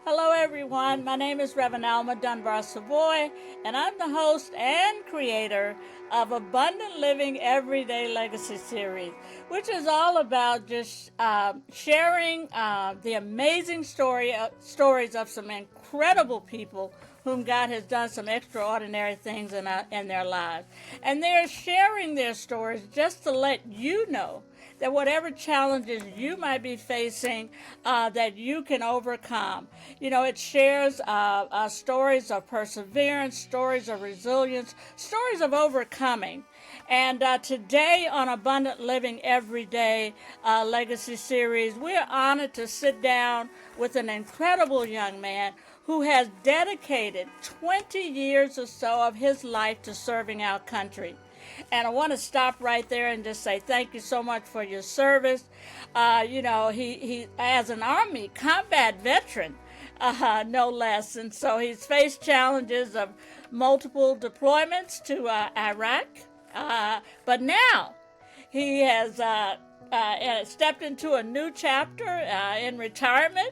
Hello, everyone. My name is Reverend Alma Dunbar Savoy, and I'm the host and creator of Abundant Living Everyday Legacy Series, which is all about just sharing the amazing stories of some incredible people whom God has done some extraordinary things in their lives. And they're sharing their stories just to let you know that whatever challenges you might be facing, that you can overcome. You know, it shares stories of perseverance, stories of resilience, stories of overcoming. And today on Abundant Living Everyday Legacy Series, we're honored to sit down with an incredible young man who has dedicated 20 years or so of his life to serving our country. And I want to stop right there and just say thank you so much for your service. He as an Army combat veteran, no less. And so he's faced challenges of multiple deployments to Iraq. But now he has stepped into a new chapter in retirement.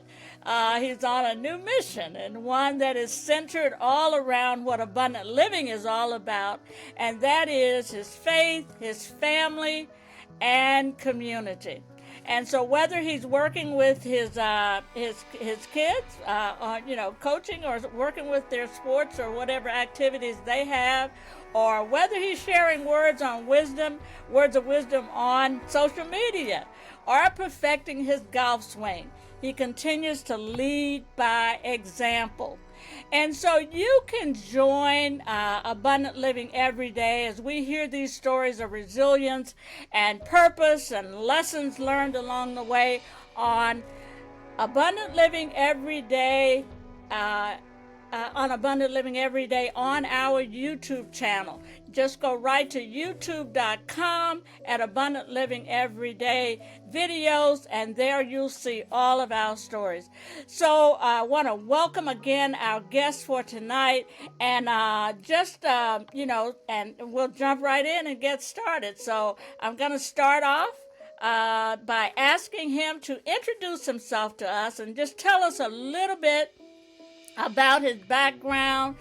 He's on a new mission, and one that is centered all around what abundant living is all about, and that is his faith, his family, and community. And so, whether he's working with his kids, coaching, or working with their sports or whatever activities they have, or whether he's sharing words of wisdom on social media, or perfecting his golf swing, he continues to lead by example. And so you can join Abundant Living every day as we hear these stories of resilience and purpose and lessons learned along the way on Abundant Living Every Day. On Abundant Living Every Day on our YouTube channel. Just go right to youtube.com at Abundant Living Everyday videos, and there you'll see all of our stories. So I want to welcome again our guest for tonight, and and we'll jump right in and get started. So I'm going to start off by asking him to introduce himself to us and just tell us a little bit about his background,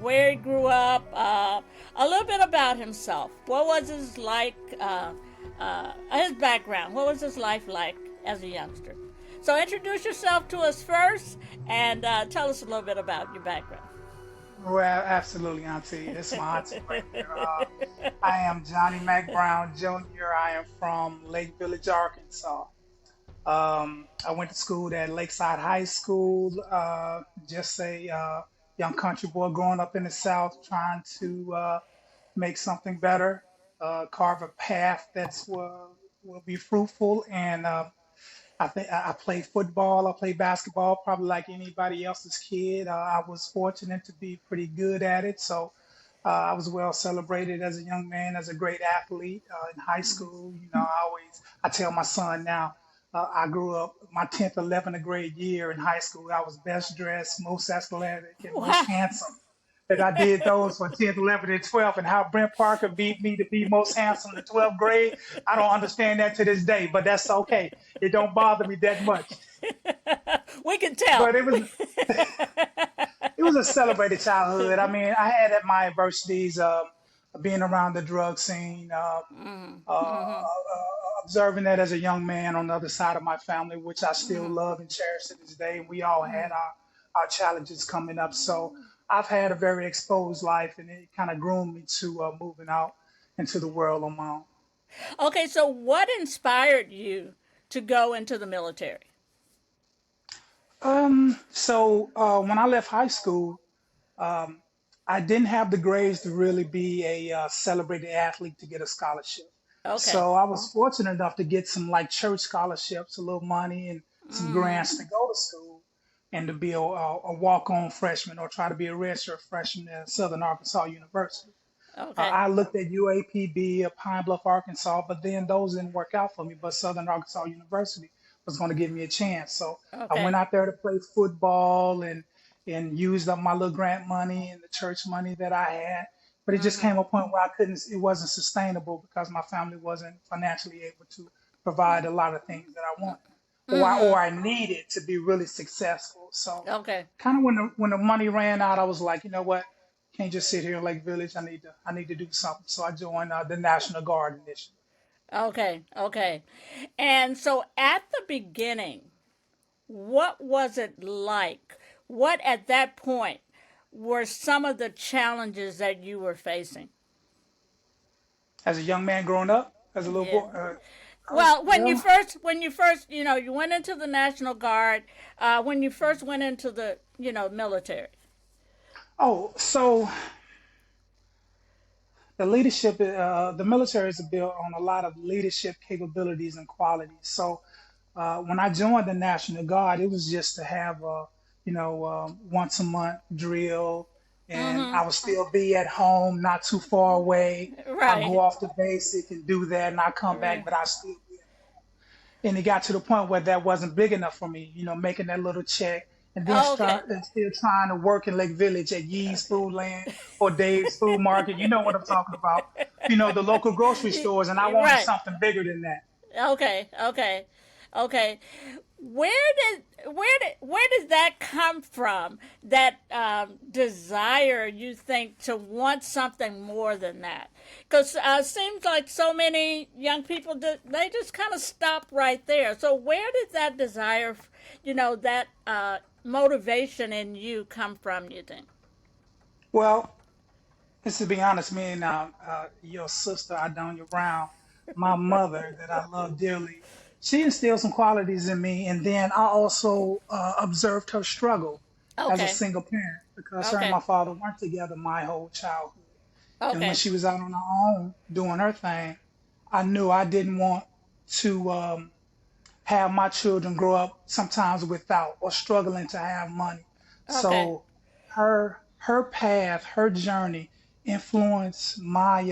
where he grew up, a little bit about himself. What was his his background? What was his life like as a youngster? So introduce yourself to us first, and tell us a little bit about your background. Well, absolutely, Auntie. It's my auntie right there. I am Johnny Mack Brown Jr. I am from Lake Village, Arkansas. I went to school at Lakeside High School, just a young country boy growing up in the South, trying to make something better, carve a path that's will be fruitful. And I think I played football, I played basketball, probably like anybody else's kid. I was fortunate to be pretty good at it, so I was well celebrated as a young man, as a great athlete in high school. I tell my son now. I grew up my 10th, 11th grade year in high school. I was best dressed, most athletic, and most Wow. handsome. That I did those for 10th, 11th, and 12th, and how Brent Parker beat me to be most handsome in 12th grade. I don't understand that to this day, but that's okay. It don't bother me that much. We can tell. But it was a celebrated childhood. I mean, I had at my adversities, being around the drug scene, observing that as a young man on the other side of my family, which I still love and cherish to this day. And we all had our challenges coming up. So I've had a very exposed life, and it kind of groomed me to moving out into the world on my own. Okay, so what inspired you to go into the military? When I left high school, um, I didn't have the grades to really be a celebrated athlete to get a scholarship. Okay. So I was fortunate enough to get some like church scholarships, a little money, and some grants to go to school and to be a walk-on freshman or try to be a redshirt freshman at Southern Arkansas University. Okay. I looked at UAPB of Pine Bluff, Arkansas, but then those didn't work out for me. But Southern Arkansas University was going to give me a chance. So I went Okay. out there to play football and used up my little grant money and the church money that I had. But it just came a point where it wasn't sustainable because my family wasn't financially able to provide a lot of things that I wanted. or I needed to be really successful. So Okay. kind of when the money ran out, I was like, you know what? Can't just sit here in Lake Village. I need to do something. So I joined the National Guard initially. Okay. Okay. And so at the beginning, what was it like? What at that point were some of the challenges that you were facing? As a young man growing up, as a little Yeah. boy, Well, well, when you first, you went into the National Guard, when you first went into the, military. oh, so the military is built on a lot of leadership capabilities and qualities. So when I joined the National Guard, it was just to have a, once a month drill, and I would still be at home, not too far away. I'll go Right. off the basic and do that, and I come back, Right. but I still be. And it got to the point where that wasn't big enough for me, making that little check and then Okay. start and still trying to work in Lake Village at Yee's Food Land or Dave's Food Market. You know what I'm talking about. The local grocery stores, and I wanted Right. something bigger than that. Okay. Okay. Okay. Where did that come from? That desire, you think, to want something more than that? Because it seems like so many young people they just kind of stop right there. So where did that desire, that motivation in you come from? You think? Well, just to be honest, me and your sister, Adonia Brown, my mother, that I love dearly, she instilled some qualities in me. And then I also observed her struggle as a Okay. single parent because her and Okay. my father weren't together my whole childhood. And when Okay. she was out on her own doing her thing, I knew I didn't want to have my children grow up sometimes without or struggling to have money. Okay. So her path, her journey influenced my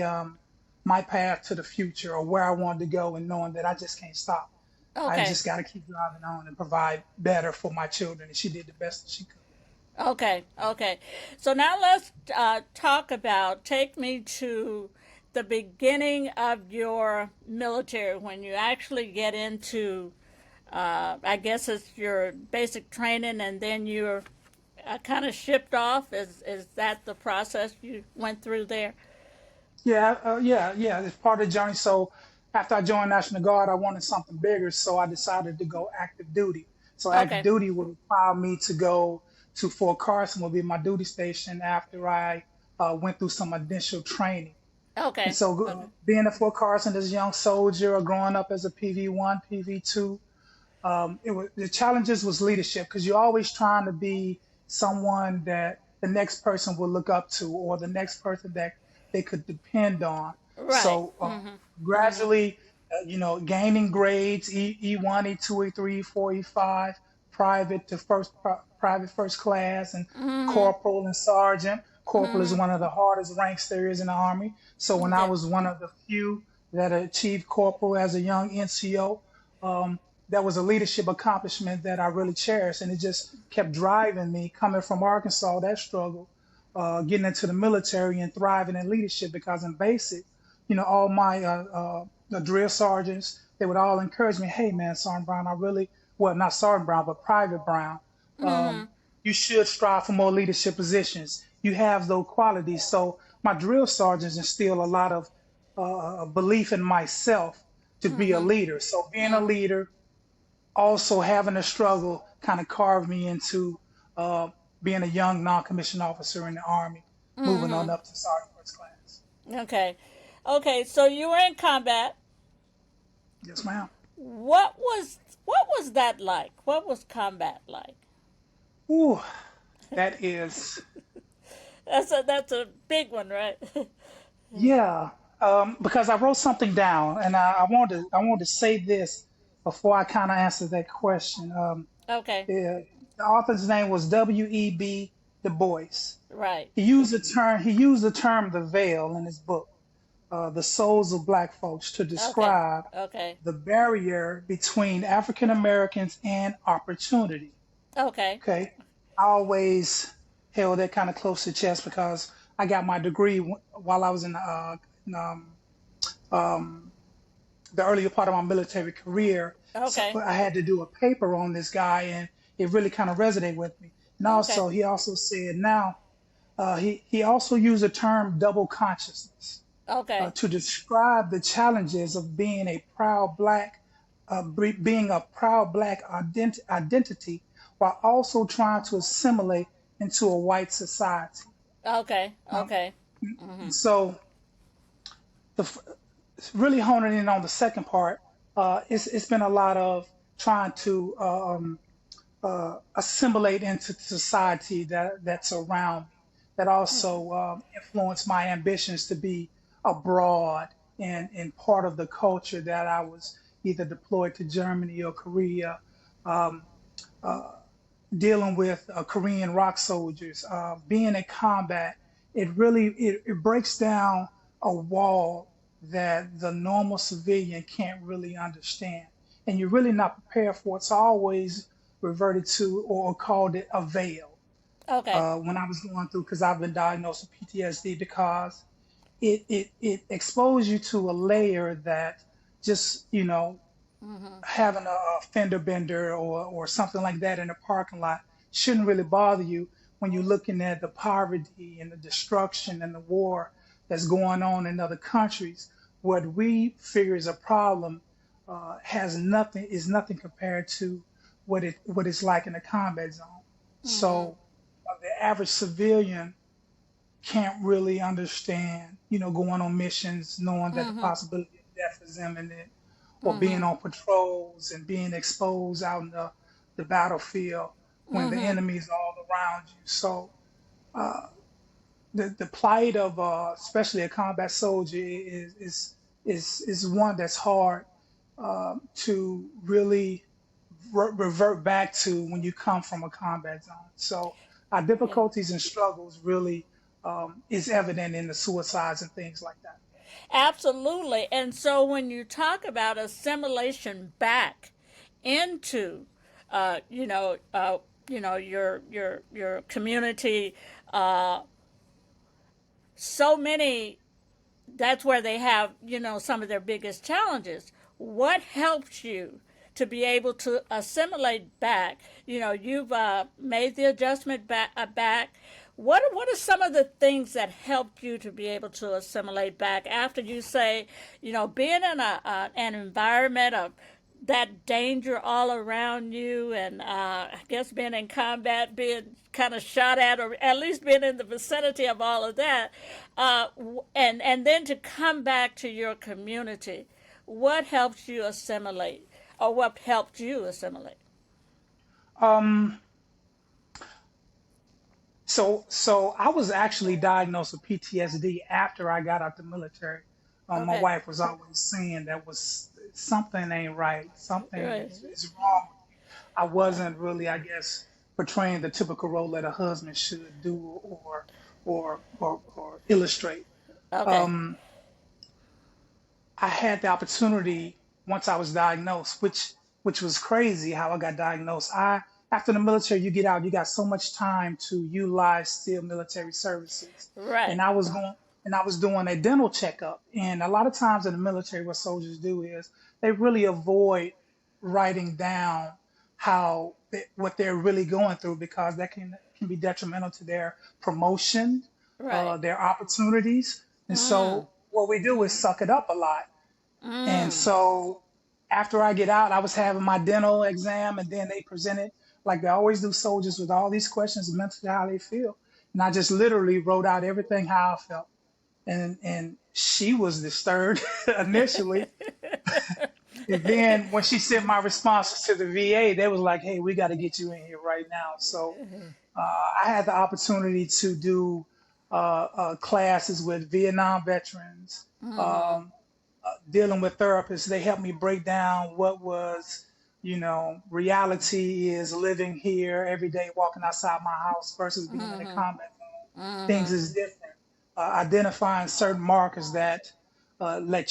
path to the future or where I wanted to go, and knowing that I just can't stop. I Okay. just got to keep driving on and provide better for my children. And she did the best that she could. Okay, okay. So now let's talk about, take me to the beginning of your military when you actually get into, I guess it's your basic training and then you're kind of shipped off. Is that the process you went through there? Yeah. It's part of the journey. So after I joined National Guard, I wanted something bigger, so I decided to go active duty. So active Okay, duty would require me to go to Fort Carson, will be my duty station after I went through some initial training. And okay, so okay, being at Fort Carson as a young soldier or growing up as a PV1, PV2, the challenges was leadership because you're always trying to be someone that the next person will look up to or the next person that they could depend on. right. So gradually, gaining grades E1, E2, E3, E4, E5, private to private first class, and corporal and sergeant. Corporal is one of the hardest ranks there is in the Army. So when I Okay, was one of the few that achieved corporal as a young NCO, that was a leadership accomplishment that I really cherished, and it just kept driving me coming from Arkansas, that struggle, getting into the military and thriving in leadership because in basic, all my the drill sergeants, they would all encourage me, hey man, Sergeant Brown, well, not Sergeant Brown, but Private Brown, um, you should strive for more leadership positions. You have those qualities. So my drill sergeants instill a lot of belief in myself to be a leader. So being a leader, also having a struggle kind of carved me into uh, being a young non-commissioned officer in the Army, moving on up to sergeant first class. okay, okay. So you were in combat. Yes, ma'am. What was that like? What was combat like? Ooh, that is, That's a big one, right? yeah. Because I wrote something down, and I wanted to say this before I kind of answer that question. Okay, Yeah, the author's name was W.E.B. Du Bois. right. He used the term the veil in his book, The Souls of Black Folks, to Okay, describe okay, the barrier between African Americans and opportunity. okay, Okay. I always held that kind of close to chest because I got my degree while I was in, um, the earlier part of my military career. So Okay. I had to do a paper on this guy, and it really kind of resonated with me. And Okay. also, he also said now he also used the term double consciousness Okay. to describe the challenges of being a proud black, being a proud black identity, while also trying to assimilate into a white society. Okay. Um, Okay. and so, the, really honing in on the second part, it's been a lot of trying to assimilate into society that's around me. That also influenced my ambitions to be abroad and part of the culture that I was either deployed to Germany or Korea, um, dealing with Korean rock soldiers, being in combat. It breaks down a wall that the normal civilian can't really understand, and you're really not prepared for it. So I always reverted to or called it a veil Okay. when I was going through, because I've been diagnosed with PTSD, because it exposed you to a layer that just, having a fender bender or something like that in a parking lot shouldn't really bother you when you're looking at the poverty and the destruction and the war that's going on in other countries. What we figure is a problem has nothing is nothing compared to what it's like in a combat zone. Mhm. So the average civilian can't really understand, going on missions, knowing that the Mhm. possibility of death is imminent, or being Mhm. on patrols and being exposed out in the battlefield when the Mhm. enemy is all around you. So the plight of especially a combat soldier is one that's hard to really revert back to when you come from a combat zone. So our Yeah. difficulties and struggles really is evident in the suicides and things like that. Absolutely. And so when you talk about assimilation back into, uh, you know, uh, your community, uh, so many, that's where they have, some of their biggest challenges. What helps you to be able to assimilate back? You've made the adjustment back. What are some of the things that helped you to be able to assimilate back after you say, being in an environment of that danger all around you, and I guess being in combat, being kind of shot at, or at least being in the vicinity of all of that, and then to come back to your community, what helps you assimilate, or what helped you assimilate? Um, so I was actually diagnosed with PTSD after I got out the military. My Okay, wife was always saying that was something ain't right, something right, is wrong with you. I wasn't really, I guess, portraying the typical role that a husband should do or illustrate. okay, Um, I had the opportunity once I was diagnosed, which was crazy how I got diagnosed. I After the military, you get out, you got so much time to utilize still military services, and right, I was doing a dental checkup, and a lot of times in the military, what soldiers do is they really avoid writing down what they're really going through, because that can be detrimental to their promotion, right. their opportunities, and Mm, so what we do is suck it up a lot. And mm. so after I get out, I was having my dental exam, and then they presented, like they always do, soldiers with all these questions mentally how they feel. And I just literally wrote out everything how I felt. And she was disturbed initially. And then when she sent my responses to the VA, they was like, hey, we got to get you in here right now. So I had the opportunity to do classes with Vietnam veterans, Mhm. um, dealing with therapists. They helped me break down what was, reality is living here every day, walking outside my house versus being in a Mhm. combat zone. Things Mhm. is different. Identifying certain markers that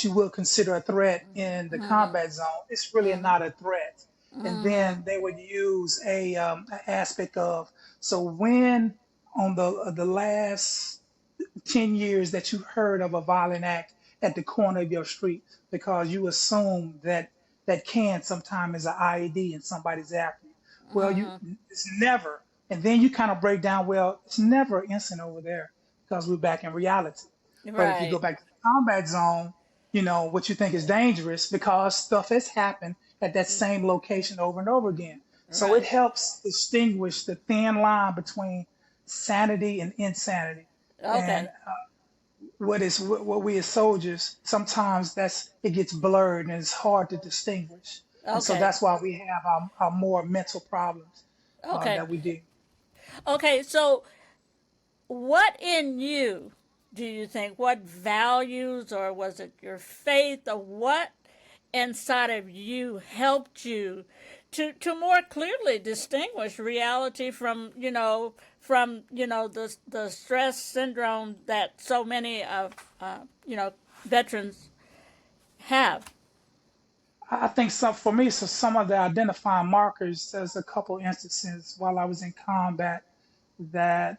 you will consider a threat in the Mhm. combat zone, it's really Mhm. not a threat. And then Mhm. they would use a aspect of, so when on the last 10 years that you heard of a violent act at the corner of your street, because you assume that that can sometimes is an IED and somebody's after you. Well, it's never. And then you kind of break down, well, it's never an incident over there because we're back in reality. But if you go Right. back to the combat zone, what you think is dangerous because stuff has happened at that same location over and over again. So it Right. helps distinguish the thin line between sanity and insanity. And Okay. what we as soldiers sometimes that's it gets blurred and it's hard to distinguish. And so Okay. that's why we have our more mental problems Okay. that we do. Okay. So, what in you do you think? What values, or was it your faith, or what inside of you helped you to more clearly distinguish reality from the stress syndrome that so many of veterans have? I think some for me, so some of the identifying markers. There's a couple instances while I was in combat that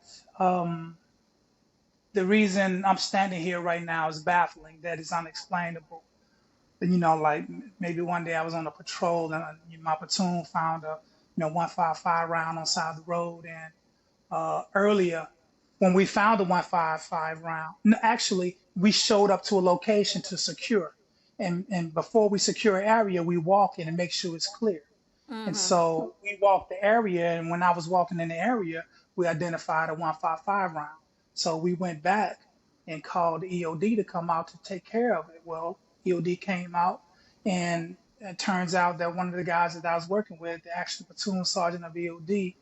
the reason I'm standing here right now is baffling. That is unexplainable. Like maybe one day I was on a patrol and my platoon found a 155 round on the side of the road, and earlier when we found the 155 round, no, actually we showed up to a location to secure, and before we secure an area, we walk in and make sure it's clear. And so we walked the area, and when I was walking in the area, we identified a 155 round. So we went back and called the EOD to come out to take care of it. Well, EOD came out, and it turns out that one of the guys that I was working with, the actual platoon sergeant of EOD,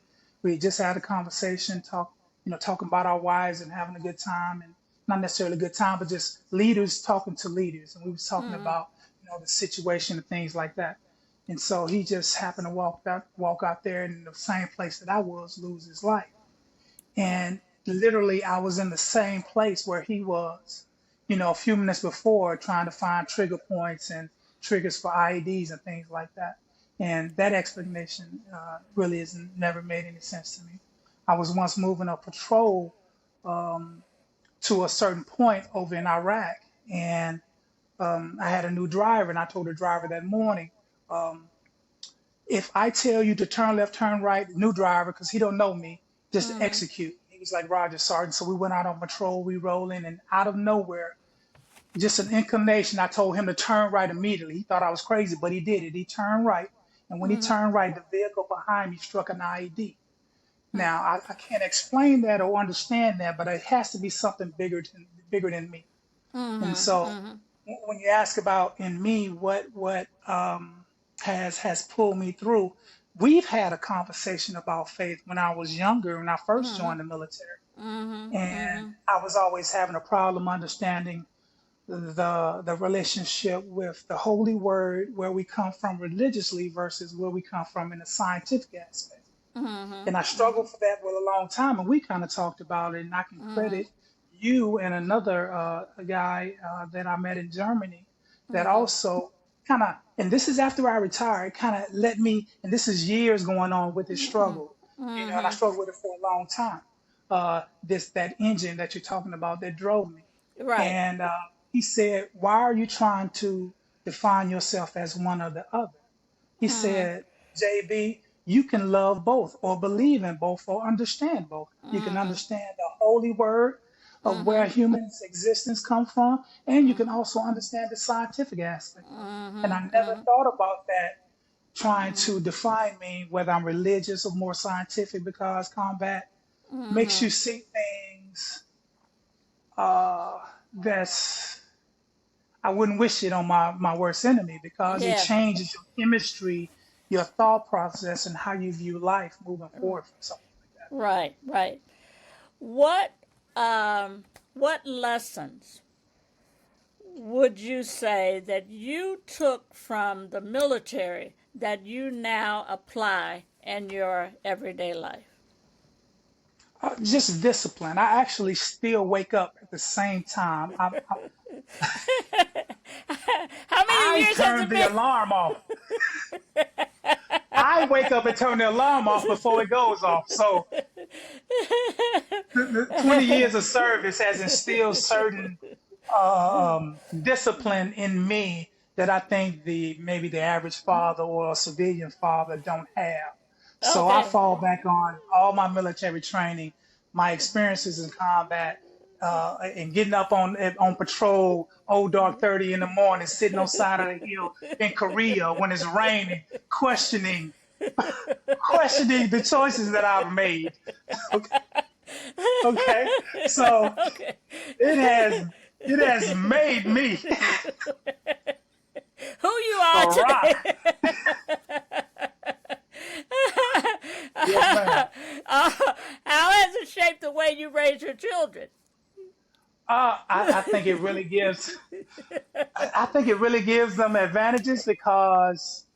we had just had a conversation, talking about our wives and having a good time, and not necessarily a good time, but just leaders talking to leaders, and we was talking about the situation and things like that. And so he just happened to walk out there in the same place that I was, lose his life. And literally, I was in the same place where he was, a few minutes before, trying to find trigger points and triggers for IEDs and things like that. And that explanation really has never made any sense to me. I was once moving a patrol to a certain point over in Iraq, and I had a new driver, and I told the driver that morning, if I tell you to turn left, turn right, new driver, because he don't know me, just execute. He was like, Roger, Sergeant. So we went out on patrol, we rolling, and out of nowhere, just an inclination, I told him to turn right immediately. He thought I was crazy, but he did it. He turned right. And when he turned right, the vehicle behind me struck an IED. Now, I can't explain that or understand that, but it has to be something bigger than me. And so when you ask about in me what has pulled me through, we've had a conversation about faith when I was younger, when I first joined the military. And I was always having a problem understanding the relationship with the holy word, where we come from religiously versus where we come from in a scientific aspect. And I struggled for that for a long time, and we kind of talked about it. And I can credit you and another guy that I met in Germany that also kind of, and this is after I retired, kind of let me, and this is years going on with this struggle, and I struggled with it for a long time. That engine that you're talking about that drove me. Right. And he said, why are you trying to define yourself as one or the other? He said, JB, you can love both or believe in both or understand both. You can understand the holy word of where humans' existence come from, and you can also understand the scientific aspect of it. And I never thought about that trying to define me, whether I'm religious or more scientific, because combat makes you see things that's I wouldn't wish it on my worst enemy because it Yes. changes your chemistry, your thought process, and how you view life moving forward from something like that. Right. Right. What what lessons would you say that you took from the military that you now apply in your everyday life? Just discipline. I actually still wake up at the same time. How many I years has turn it the been? alarm off. I wake up and turn the alarm off before it goes off. So the 20 years of service has instilled certain discipline in me that I think the maybe the average father or a civilian father don't have. So I Okay. fall back on all my military training, my experiences in combat, and getting up on patrol, old dark 30 in the morning, sitting on side of the hill in Korea when it's raining, questioning questioning the choices that I've made. Okay, okay. So Okay. it has it has made me Who you a are rock. today? Yes, ma'am. uh, how has it shaped the way you raise your children? I think it really gives. I think it really gives them advantages because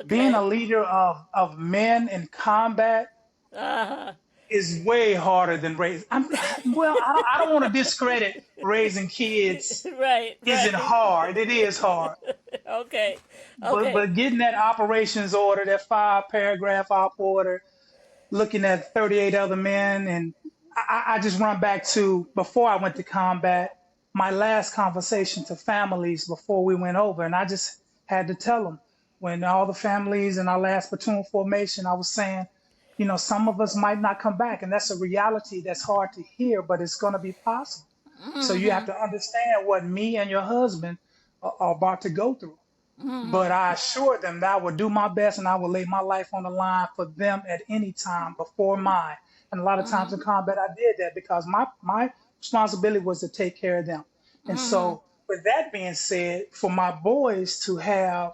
being a Okay. leader of men in combat Uh-huh. is way harder than raising. Well, I don't want to discredit raising kids Right, isn't right. hard. It is hard. Okay. But Okay. getting that operations order, that 5 paragraph op order, looking at 38 other men, and I just run back to before I went to combat, my last conversation to families before we went over, and I just had to tell them when all the families in our last platoon formation, I was saying, some of us might not come back, and that's a reality that's hard to hear, but it's going to be possible. So you have Mm-hmm. to understand what me and your husband are about to go through. But Mm-hmm. I assured them that I would do my best and I would lay my life on the line for them at any time before mine. And a lot of times in combat, I did that because my responsibility was to take care of them. And Mm-hmm. so, with that being said, for my boys to have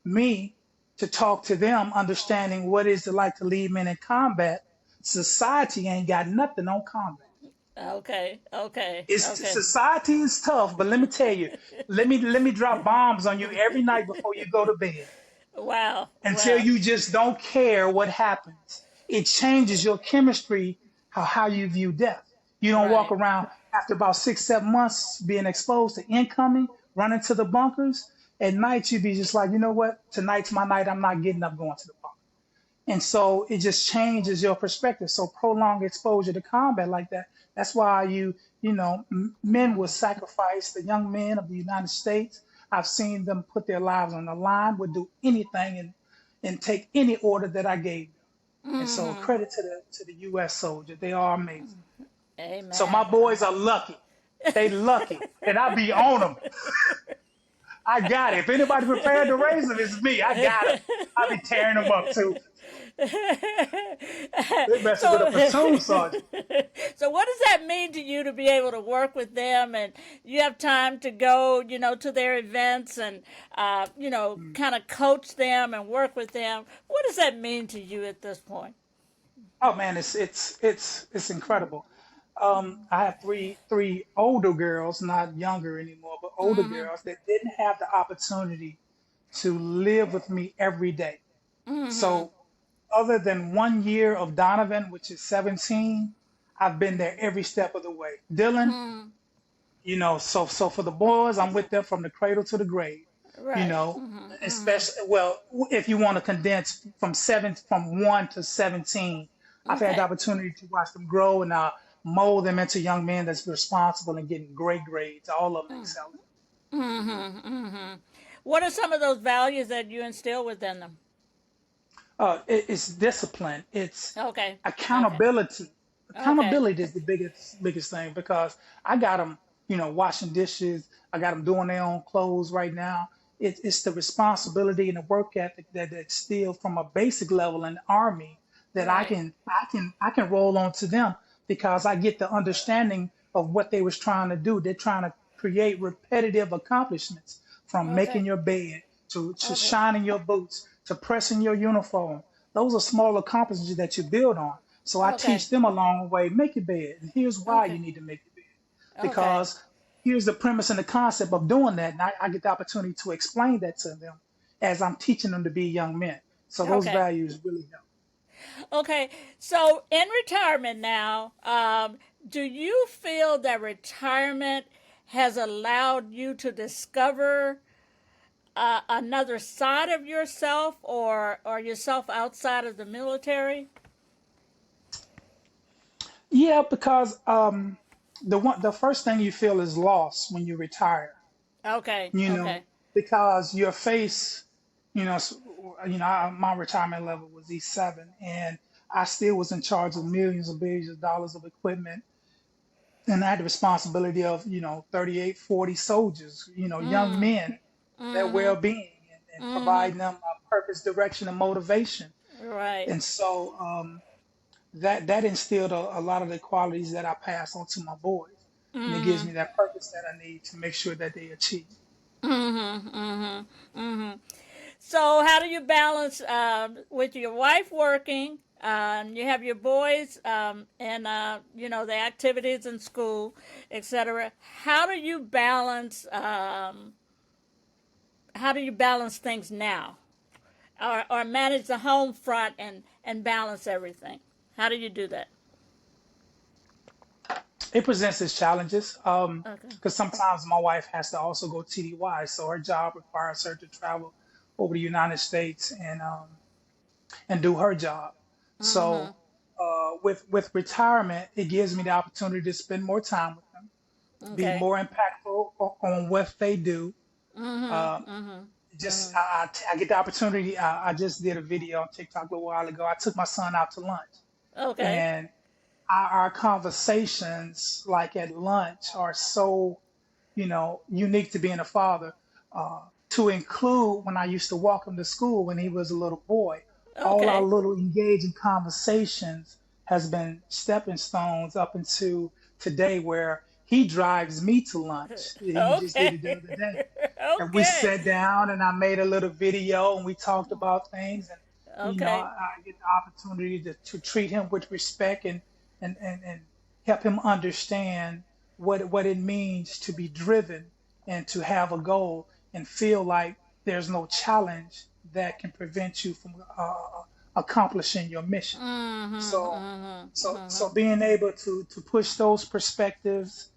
me to talk to them, understanding what is it like to lead men in combat, society ain't got nothing on combat. Okay. Okay. It's Okay. society is tough, but let me tell you, let me drop bombs on you every night before you go to bed Wow. until Wow. you just don't care what happens. It changes your chemistry, how you view death. You don't walk Right. around after about 6, 7 months being exposed to incoming, running to the bunkers. At night, you be just like, you know what? Tonight's my night. I'm not getting up going to the bunker. And so it just changes your perspective. So prolonged exposure to combat like that. That's why men will sacrifice, the young men of the United States. I've seen them put their lives on the line, would do anything and take any order that I gave them. And so Mm-hmm. credit to the U.S. soldier. They are amazing. So my Amen. boys are lucky. They lucky. And I be on them. I got it. If anybody prepared to raise them, it's me. I got them. I be tearing them up too. They messing with so, a platoon sergeant. so what does that mean to you to be able to work with them and you have time to go, to their events and, kind of coach them and work with them? What does that mean to you at this point? Oh man, it's incredible. I have three older girls, not younger anymore, but older Mm-hmm. girls that didn't have the opportunity to live with me every day. Mm-hmm. So other than 1 year of Donovan, which is 17, I've been there every step of the way. Dylan, Mm-hmm. so for the boys, I'm with them from the cradle to the grave. You Right. know, Mm-hmm. especially well, if you want to condense from 1 to 17, I've had the Okay. opportunity to watch them grow and mold them into young men that's responsible and getting great grades. All of them excelling. Mm-hmm. Mm-hmm. What are some of those values that you instill within them? It's discipline. It's Okay. Okay. accountability. Okay. Accountability is the biggest thing because I got them, washing dishes. I got them doing their own clothes right now. It's the responsibility and the work ethic that's still from a basic level in the army that I Right. can I can I can roll on to them because I get the understanding of what they was trying to do. They're trying to create repetitive accomplishments from making Okay. your bed to Okay. shining your boots to pressing your uniform. Those are small accomplishments that you build on. So I Okay. teach them along the way, make your bed. And here's why you Okay. need to make your bed. Okay. Because here's the premise and the concept of doing that. And I get the opportunity to explain that to them as I'm teaching them to be young men. So those Okay. values really help. Okay. So in retirement now, do you feel that retirement has allowed you to discover another side of yourself or yourself outside of the military? Yeah, because the first thing you feel is loss when you retire. Okay. You know, Okay. because your face, you know, my retirement level was E7, and I still was in charge of millions and billions of dollars of equipment, and I had the responsibility of 38, 40 soldiers, young Mm. men, their Mhm. well-being, and Mhm. providing them a purpose, direction, and motivation. Right. And so that instilled a lot of the qualities that I pass on to my boys, and it gives Mhm. me that purpose that I need to make sure that they achieve. Mhm. Mhm. Mhm. So, how do you balance with your wife working? You have your boys and the activities in school, etc. How do you balance? How do you balance things now, or manage the home front and balance everything? How do you do that? It presents its challenges Okay. because sometimes my wife has to also go TDY, so her job requires her to travel over the United States and do her job. So Mhm. with retirement, it gives me the opportunity to spend more time with them, be Okay. more impactful on what they do. Mhm. Um, Mhm. just Mhm. I get the opportunity. I just did a video on TikTok a little while ago. I took my son out to lunch, Okay. and our conversations, like at lunch, are so unique to being a father. To include when I used to walk him to school when he was a little boy, all our Okay. little engaging conversations has been stepping stones up into today, where he drives me to lunch. He just did it the Okay. other day, and we Okay. sat down and I made a little video and we talked about things, and Okay. I get the opportunity to treat him with respect, and help him understand what it means to be driven and to have a goal and feel like there's no challenge that can prevent you from accomplishing your mission. Mhm. So Mhm. so Mhm. being able to push those perspectives,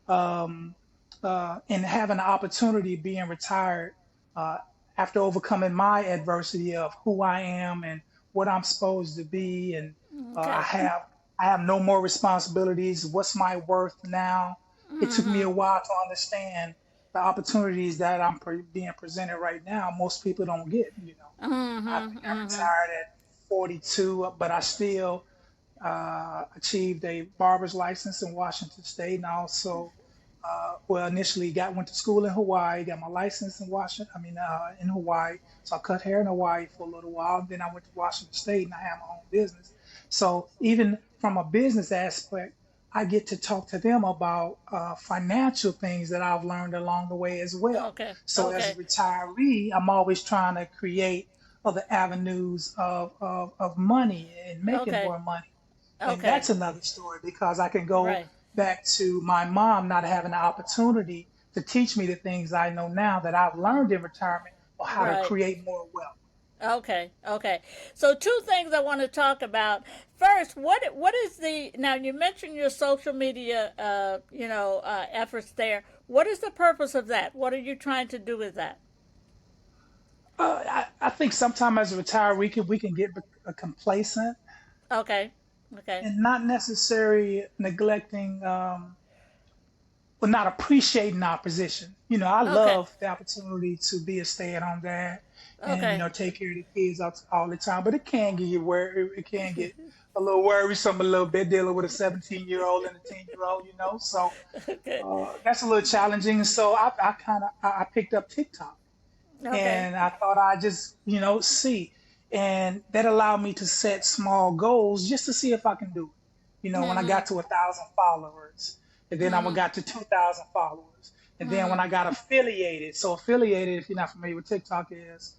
um, and having the opportunity being retired, uh, after overcoming my adversity of who I am and what I'm supposed to be, and Okay. I have no more responsibilities. What's my worth now? It took me a Mhm. while to understand the opportunities that being presented right now. Most people don't get. I Mhm. think I Mhm. retired at 42, but I still achieved a barber's license in Washington State, and I also, initially went to school in Hawaii, got my license in Washington. I mean, in Hawaii. So I cut hair in Hawaii for a little while. Then I went to Washington State, and I have my own business. So even from a business aspect, I get to talk to them about financial things that I've learned along the way as well. Okay. So as a Okay. retiree, I'm always trying to create other avenues of money and making Okay. more money. And Okay. that's another story because I can go Right. back to my mom not having the opportunity to teach me the things I know now that I've learned in retirement, or how to Right. create more wealth. Okay. Okay. So two things I want to talk about. First, what is the now you mentioned your social media efforts there. What is the purpose of that? What are you trying to do with that? I think sometimes as a retiree, we can get complacent Okay. Okay. and not necessarily neglecting, not appreciating our position. I Okay. love the opportunity to be a stay-at-home dad and Okay. take care of the kids all the time. But it can get you where it can get a little worrisome a little bit dealing with a 17-year-old and a 10-year-old. So Okay. that's a little challenging. So I kind of I picked up TikTok, Okay. and I thought I'd just, see. And that allowed me to set small goals just to see if I can do it. When I Mhm. got to 1,000 followers, and then I Mhm. got to 2,000 followers, and then when Mhm. I got affiliated. So affiliated, if you're not familiar with TikTok, is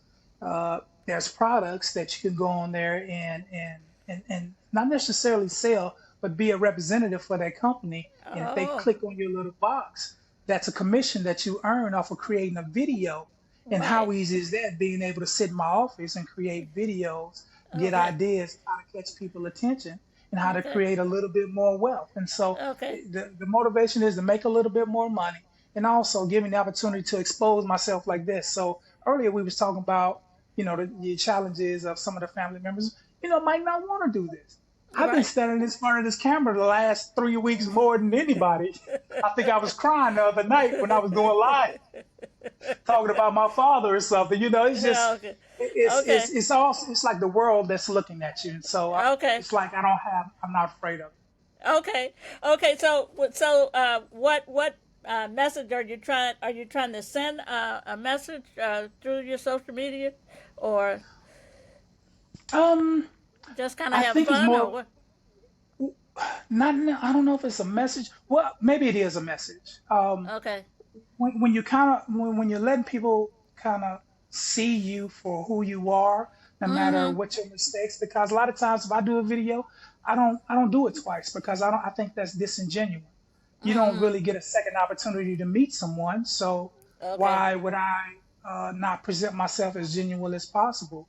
there's products that you can go on there and not necessarily sell, but be a representative for that company. And if they Oh. click on your little box, that's a commission that you earn off of creating a video. And Right. how easy is that, being able to sit in my office and create videos, get Okay. ideas, how to catch people's attention, and how to Okay. create a little bit more wealth. And so Okay. the motivation is to make a little bit more money, and also giving the opportunity to expose myself like this. So earlier we was talking about, the challenges of some of the family members, might not want to do this. I've been Right. standing in front of this camera the last 3 weeks more than anybody. I think I was crying the other night when I was doing live. talking about my father or something. It's Yeah, just okay. Okay. it's all it's like the world that's looking at you, and so Okay. it's like I'm not afraid of it. Okay. Okay. So what message are you trying? Are you trying to send a message through your social media, or Um, just kind of I have think it's fun, or more what? not. I don't know if it's a message. Well, maybe it is a message. Okay. When you kind of when you're letting people kind of see you for who you are, no matter Mm-hmm. what your mistakes. Because a lot of times, if I do a video, I don't do it twice because I think that's disingenuous. You don't Mm-hmm. really get a second opportunity to meet someone, so Okay. why would I not present myself as genuine as possible?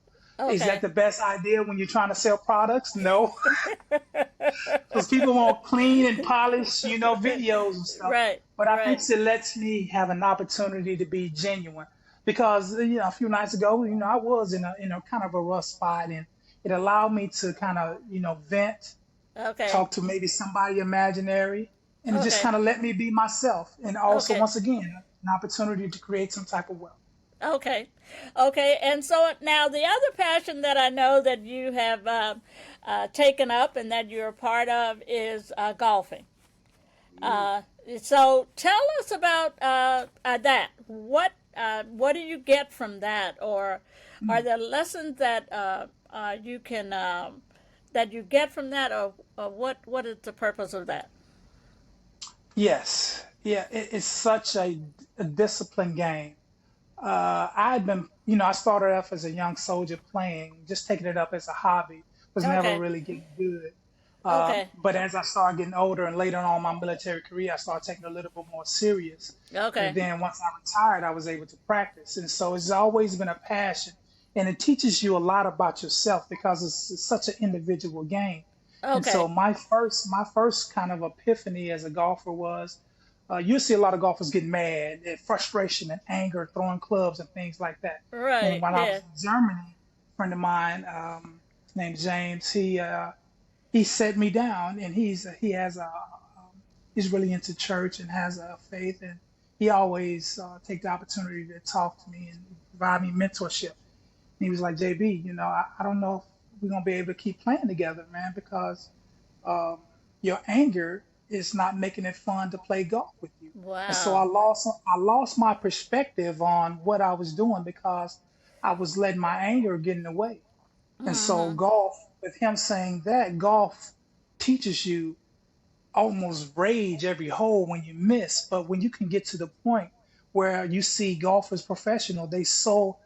Is that Okay. the best idea when you're trying to sell products? No, because people want clean and polished, videos and stuff. Right. But I think Right. it lets me have an opportunity to be genuine because a few nights ago, I was in a kind of a rough spot, and it allowed me to kind of vent, Okay. talk to maybe somebody imaginary, and it just Okay. kind of let me be myself, and also Okay. once again an opportunity to create some type of wealth. Okay. Okay. And so now the other passion that I know that you have taken up and that you're a part of is golfing. Ooh. Uh, so tell us about that. What do you get from that, or are Mm. there lessons that you can that you get from that, or what is the purpose of that? Yes, yeah, it's such a disciplined game. I'd been, I started off as a young soldier playing, just taking it up as a hobby, was never Okay. really getting good. Okay. But as I started getting older and later on in my military career, I started taking it a little bit more serious. And Okay. then once I retired, I was able to practice. And so it's always been a passion. And it teaches you a lot about yourself because it's such an individual game. And so Okay. my first kind of epiphany as a golfer was you see a lot of golfers get mad at frustration and anger, throwing clubs and things like that. And Right. when I was Yeah. in Germany, a friend of mine named James, he set me down, and he's really into church and has a faith, and he always take the opportunity to talk to me and provide me mentorship. And he was like, JB, I don't know if we're gonna be able to keep playing together, man, because um, your anger is not making it fun to play golf with you. And so Wow. I lost my perspective on what I was doing because I was letting my anger get in the way. And so Mm-hmm. golf, with him saying that, golf teaches you almost rage every hole when you miss. But when you can get to the point where you see golfers professional, they so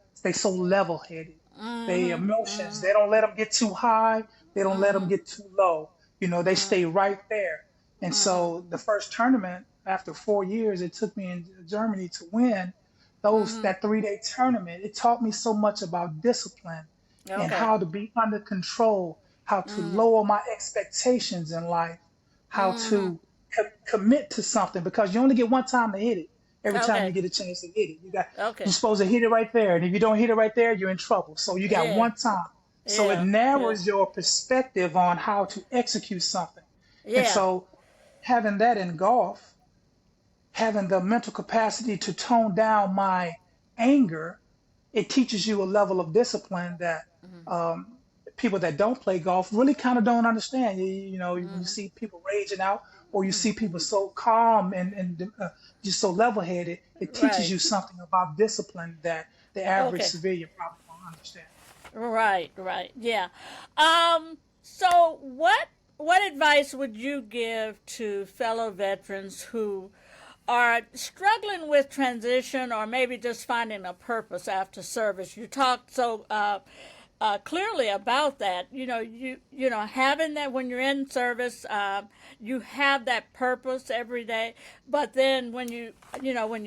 level headed. They Mm-hmm. emotions, Mm-hmm. they don't let them get too high, they don't let them Mm-hmm. get too low. They stay right there. And Mm-hmm. so the first tournament after 4 years, it took me in Germany to win those Mm-hmm. that 3 day tournament. It taught me so much about discipline and Okay. how to be under control, how to Mm-hmm. lower my expectations in life, how Mm-hmm. to commit to something because you only get one time to hit it. Every time you Okay. get a chance to hit it, you're Okay. supposed to hit it right there, and if you don't hit it right there, you're in trouble. So you got Yeah. one time. So it Yeah. Yeah. narrows your perspective on how to execute something. And Yeah. so having that in golf, having the mental capacity to tone down my anger, it teaches you a level of discipline that um, people that don't play golf really kind of don't understand. When you Mm-hmm. see people raging out, or you Mm-hmm. see people so calm and just so level-headed, it teaches Right. you something about discipline that the average Okay. civilian probably won't understand. Right. Right. Yeah. So what advice would you give to fellow veterans who are struggling with transition or maybe just finding a purpose after service? You talked so clearly about that. You know having that when you're in service, you have that purpose every day. But then when you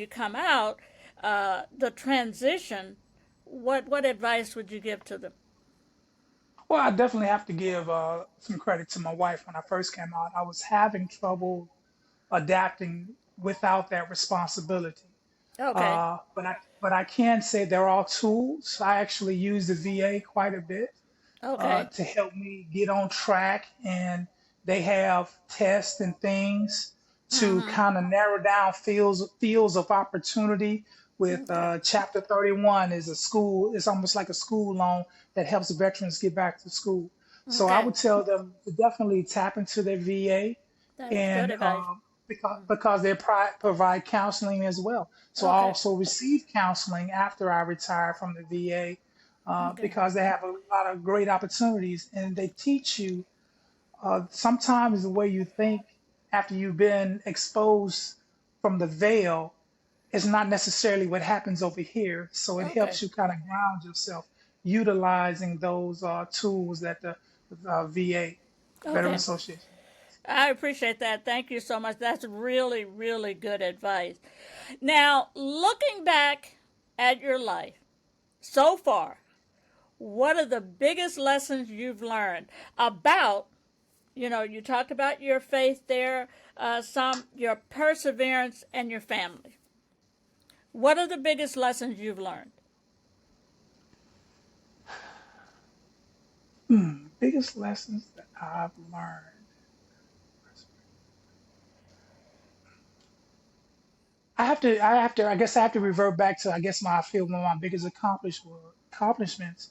come out, the transition. What advice would you give to them? Well, I definitely have to give some credit to my wife. When I first came out, I was having trouble adapting without that responsibility. Okay. But I can say there are tools. I actually use the VA quite a bit Okay. to help me get on track, and they have tests and things to Mm-hmm. kind of narrow down fields of opportunity with Okay. Chapter 31 is a school. It's almost like a school loan that helps veterans get back to school. So I Okay. would tell them to definitely tap into their VA, That is good and advice. because they provide counseling as well. So I Okay. also received counseling after I retired from the VA, Okay. because they have a lot of great opportunities, and they teach you, sometimes the way you think after you've been exposed from the veil is not necessarily what happens over here. So it Okay. helps you kind of ground yourself utilizing those tools that the VA, Veteran Okay. Association. I appreciate that. Thank you so much. That's really, really good advice. Now, looking back at your life so far, what are the biggest lessons you've learned about, you talked about your faith there, some, your perseverance, and your family. What are the biggest lessons you've learned? Biggest lessons that I've learned. I guess I have to revert back to, I guess, I feel one of my biggest accomplishments.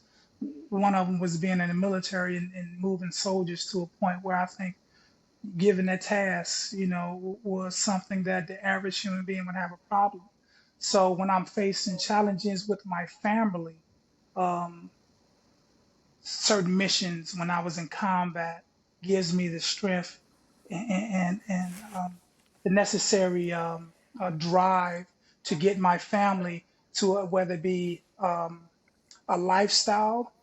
One of them was being in the military and moving soldiers to a point where I think given that task, was something that the average human being would have a problem. So when I'm facing challenges with my family, um, certain missions when I was in combat gives me the strength and the necessary drive to get my family to whether it be a lifestyle,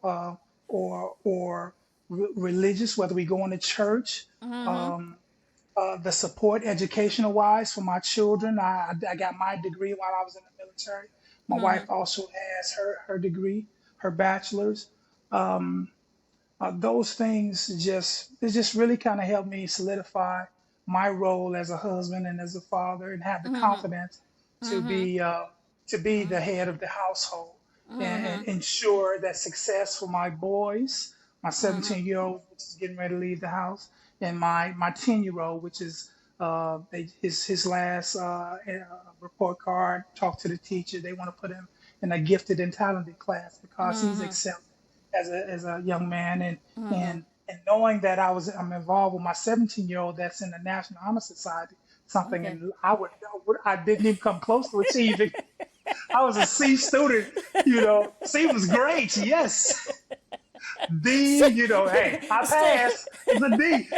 or religious, whether we go into church, Mm-hmm. um, the support educational wise for my children. I got my degree while I was in the military. My Mm-hmm. wife also has her degree, her bachelor's. Um, those things just really kind of helped me solidify my role as a husband and as a father, and have the Mm-hmm. confidence to Mm-hmm. be the head of the household, and ensure that success for my boys, my Mm-hmm. 17-year-old, which is getting ready to leave the house, and my 10-year-old, which is his last report card. Talk to the teacher. They want to put him in a gifted and talented class because he's Mm-hmm. excelling as a young man, and Mm-hmm. and knowing that I'm involved with my 17-year-old that's in the National Honor Society, something, Okay. and I didn't even come close to achieving. I was a C student, C was great, yes. D, hey, I passed. It's a D.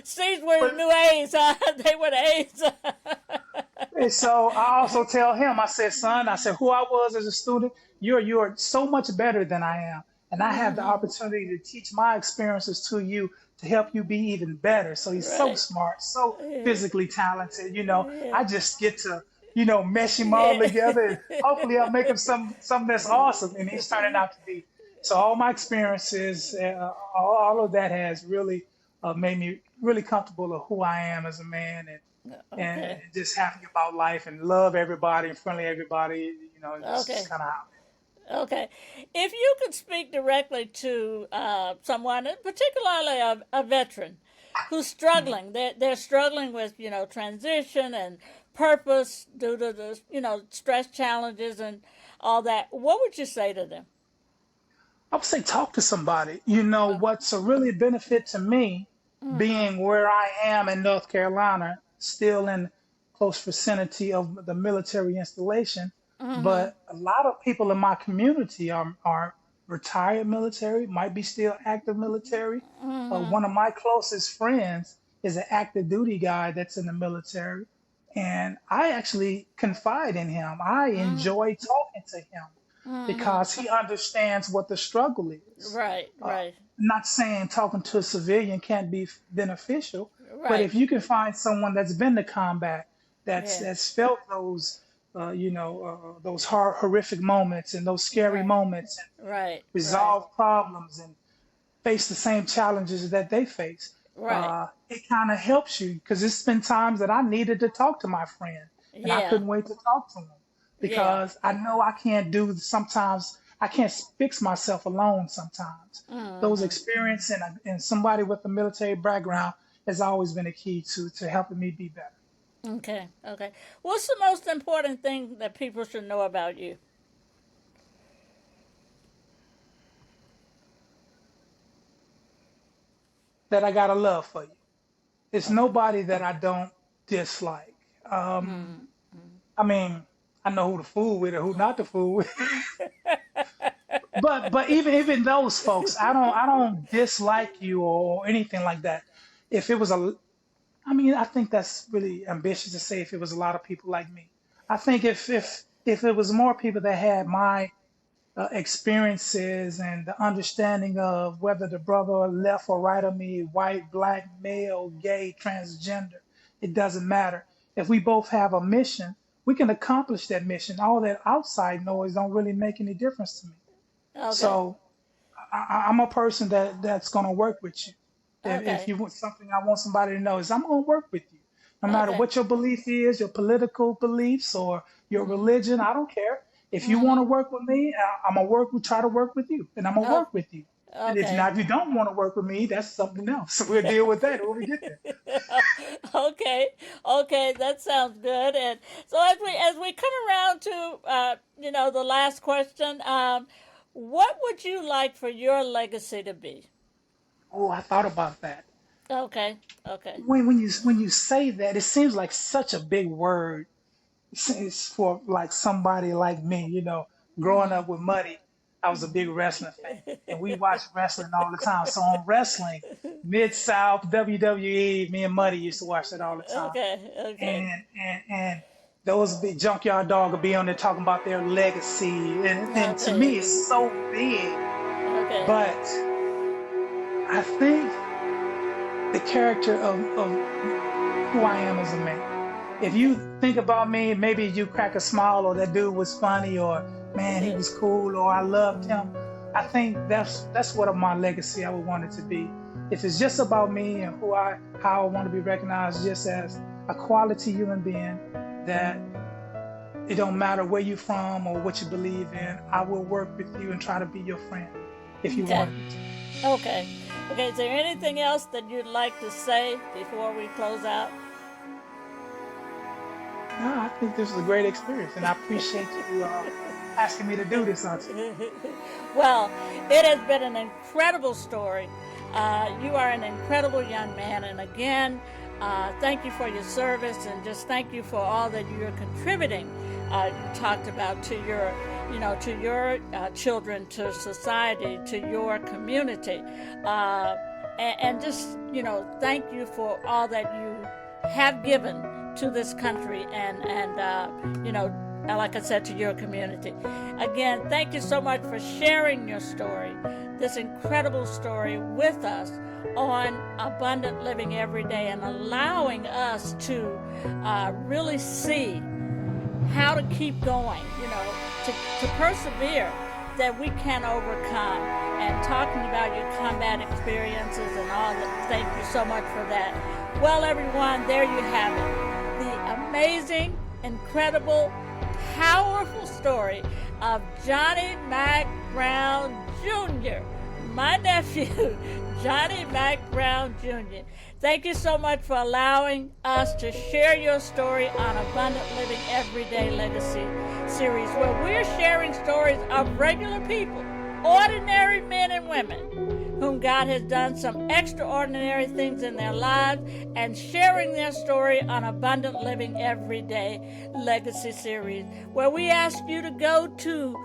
C's were the But new A's, huh? They were the A's. And so I also tell him, I said, son, I said, who I was as a student, you're so much better than I am. And I have the Mm-hmm. opportunity to teach my experiences to you to help you be even better. So he's so Right. smart, so Yeah. physically talented. Yeah. I just get to, mesh him all Yeah. together, and hopefully I'll make him something that's awesome. And he's turning out to be. So all my experiences, all of that has really made me really comfortable of who I am as a man, and Okay. just happy about life and love everybody and friendly everybody. It's Okay. kind of how. Okay. If you could speak directly to someone, particularly a veteran, who's Mhm. struggling, they're struggling with, transition and purpose due to the, stress challenges and all that, what would you say to them? I would say talk to somebody. What's a really benefit to me Mm-hmm. being where I am in North Carolina, still in close vicinity of the military installation. Mm-hmm. But a lot of people in my community are retired military, might be still active military. Mm-hmm. One of my closest friends is an active duty guy that's in the military. And I actually confide in him. I Mm-hmm. enjoy talking to him Mm-hmm. because he understands what the struggle is. Right, Uh, right, Not saying talking to a civilian can't be beneficial, but right. if you can find someone that's been to combat, Yeah, that's felt those horrific moments and those scary right, moments, and right, right, resolve problems and face the same challenges that they face, right. it kind of helps you, because it's been times that I needed to talk to my friend and I Yeah, couldn't wait to talk to him yeah. because I know I can't do sometimes I can't fix myself alone sometimes. Those Mm-hmm. experience and somebody with a military background has always been a key to helping me be better. Okay. Okay. What's the most important thing that people should know about you? That I got a love for you. It's Okay. nobody that I don't dislike. Um, Mm. I mean, I know who to fool with and who not to fool with. But even those folks, I don't dislike you or anything like that. If it was a, I mean, I think that's really ambitious to say if it was a lot of people like me. I think if it was more people that had my experiences and the understanding of whether the brother left or right of me, white, black, male, gay, transgender, it doesn't matter. If we both have a mission, we can accomplish that mission. All that outside noise don't really make any difference to me. Okay. So I'm a person that's gonna work with you. If Okay. you want something, I want somebody to know is I'm gonna work with you, no matter Okay. what your belief is, your political beliefs or your Mm-hmm. religion. I don't care. If you want Mm-hmm. to work with me, I'm gonna work. We try to work with you, and I'm gonna Oh, work with you. And if okay. not, if you don't want to work with me, that's something else. We'll deal with that when we get there. Okay. Okay. That sounds good. And so as we come around to the last question, what would you like for your legacy to be? Oh, I thought about that. Okay. Okay. When you say that, it seems like such a big word. It's for like somebody like me, growing Mm-hmm. up with Muddy, I was a big wrestling fan, and we watched wrestling all the time. So on wrestling, Mid South, WWE, me and Muddy used to watch that all the time. Okay. Okay. And those big junkyard dog would be on there talking about their legacy, and to me Okay. it's so big. Okay. But I think the character of who I am as a man. If you think about me, maybe you crack a smile or that dude was funny or man, he was cool or I loved him. I think that's what of my legacy I would want it to be. If it's just about me and how I want to be recognized just as a quality human being that it don't matter where you're from or what you believe in, I will work with you and try to be your friend if you Okay. wanted me to. Okay. Okay. Is there anything else that you'd like to say before we close out? No, I think this was a great experience and I appreciate you asking me to do this, Auntie. Well, it has been an incredible story. You are an incredible young man, and again, thank you for your service, and just thank you for all that you're contributing. You talked about to your children, to society, to your community, and just thank you for all that you have given to this country, and like I said, to your community. Again, thank you so much for sharing your story, this incredible story with us on Abundant Living Every Day, and allowing us to really see how to keep going, to persevere, that we can overcome. And talking about your combat experiences and all that, thank you so much for that. Well, everyone, there you have it. The amazing, incredible, powerful story of Johnny Mack Brown Jr., my nephew, Johnny Mack Brown Jr. Thank you so much for allowing us to share your story on Abundant Living Everyday Legacy series, where we're sharing stories of regular people, ordinary men and women, whom God has done some extraordinary things in their lives, and sharing their story on Abundant Living Everyday Legacy series, where we ask you to go to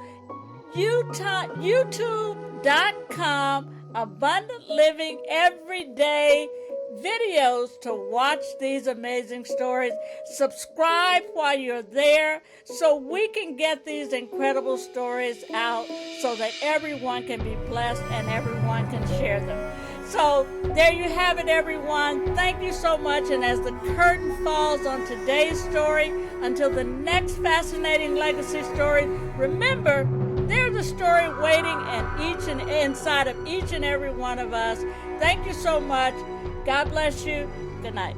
youtube.com Abundant Living Everyday videos to watch these amazing stories. Subscribe while you're there so we can get these incredible stories out so that everyone can be blessed and everyone can share them. So there you have it, everyone. Thank you so much. And as the curtain falls on today's story, until the next fascinating legacy story, remember, there's a story waiting inside of each and every one of us. Thank you so much. God bless you. Good night.